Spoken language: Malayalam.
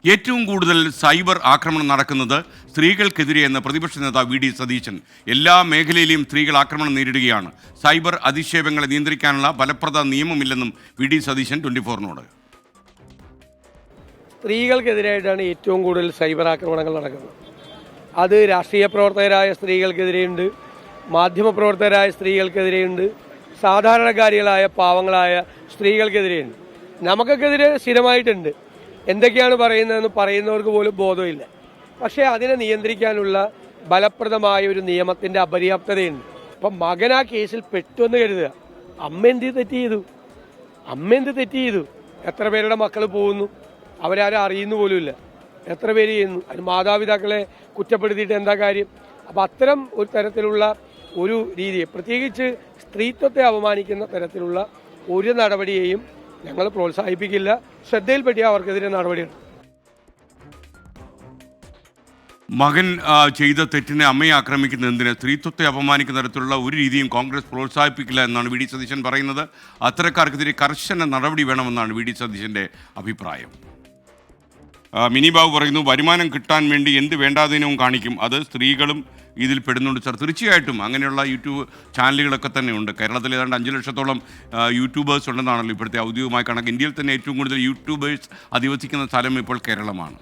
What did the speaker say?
ഏറ്റവും കൂടുതൽ സൈബർ ആക്രമണം നടക്കുന്നത് സ്ത്രീകൾക്കെതിരെയെന്ന് പ്രതിപക്ഷ നേതാവ് വി ഡി സതീശൻ. എല്ലാ മേഖലയിലെയും സ്ത്രീകൾ ആക്രമണം നേരിടുകയാണ്. സൈബർ അധിക്ഷേപങ്ങളെ നിയന്ത്രിക്കാനുള്ള ഫലപ്രദ നിയമമില്ലെന്നും വി ഡി സതീശൻ 24-നോട്. സ്ത്രീകൾക്കെതിരായിട്ടാണ് ഏറ്റവും കൂടുതൽ സൈബർ ആക്രമണങ്ങൾ നടക്കുന്നത്. അത് രാഷ്ട്രീയ പ്രവർത്തകരായ സ്ത്രീകൾക്കെതിരെയുണ്ട്, മാധ്യമപ്രവർത്തകരായ സ്ത്രീകൾക്കെതിരെയുണ്ട്, സാധാരണക്കാരികളായ പാവങ്ങളായ സ്ത്രീകൾക്കെതിരെയുണ്ട്. നമുക്കെതിരെ സ്ഥിരമായിട്ടുണ്ട്. എന്തൊക്കെയാണ് പറയുന്നതെന്ന് പറയുന്നവർക്ക് പോലും ബോധമില്ല. പക്ഷേ അതിനെ നിയന്ത്രിക്കാനുള്ള ഫലപ്രദമായ ഒരു നിയമത്തിൻ്റെ അപര്യാപ്തതയുണ്ട്. അപ്പം മകൻ ആ കേസിൽ പെട്ടുവെന്ന് കരുതുക, അമ്മ എന്ത് തെറ്റ് ചെയ്തു? എത്ര പേരുടെ മക്കൾ പോകുന്നു, അവരാരും അറിയുന്നു പോലുമില്ല. എത്ര പേര് ചെയ്യുന്നു? അതിന് മാതാപിതാക്കളെ കുറ്റപ്പെടുത്തിയിട്ട് എന്താ കാര്യം? അപ്പം അത്തരം ഒരു തരത്തിലുള്ള ഒരു രീതിയെ, പ്രത്യേകിച്ച് സ്ത്രീത്വത്തെ അപമാനിക്കുന്ന തരത്തിലുള്ള ഒരു നടപടിയെയും ഞങ്ങൾ പ്രോത്സാഹിപ്പിക്കില്ല. ശ്രദ്ധയിൽപ്പെട്ടിയ അവർക്കെതിരെ നടപടിയാണ്. മകൻ ചെയ്ത തെറ്റിനെ അമ്മയെ ആക്രമിക്കുന്ന എന്തിന്? സ്ത്രീത്വത്തെ അപമാനിക്കുന്ന തരത്തിലുള്ള ഒരു രീതിയും കോൺഗ്രസ് പ്രോത്സാഹിപ്പിക്കില്ല എന്നാണ് വി ഡി സതീശൻ പറയുന്നത്. അത്തരക്കാർക്കെതിരെ കർശന നടപടി വേണമെന്നാണ് വി ഡി സതീശൻ്റെ അഭിപ്രായം. മിനി ബാബു പറയുന്നു, വരുമാനം കിട്ടാൻ വേണ്ടി എന്ത് വേണ്ടാതീനവും കാണിക്കും, അത് സ്ത്രീകളും ഇതിൽ പെടുന്നുണ്ട് സർ. തീർച്ചയായിട്ടും അങ്ങനെയുള്ള യൂട്യൂബ് ചാനലുകളൊക്കെ തന്നെ ഉണ്ട്. കേരളത്തിൽ ഏതാണ്ട് 5 ലക്ഷത്തോളം യൂട്യൂബേഴ്സ് ഉണ്ടെന്നാണല്ലോ ഇപ്പോഴത്തെ ഔദ്യോഗികമായ കണക്ക്. ഇന്ത്യയിൽ തന്നെ ഏറ്റവും കൂടുതൽ യൂട്യൂബേഴ്സ് അധിവസിക്കുന്ന സ്ഥലം ഇപ്പോൾ കേരളമാണ്.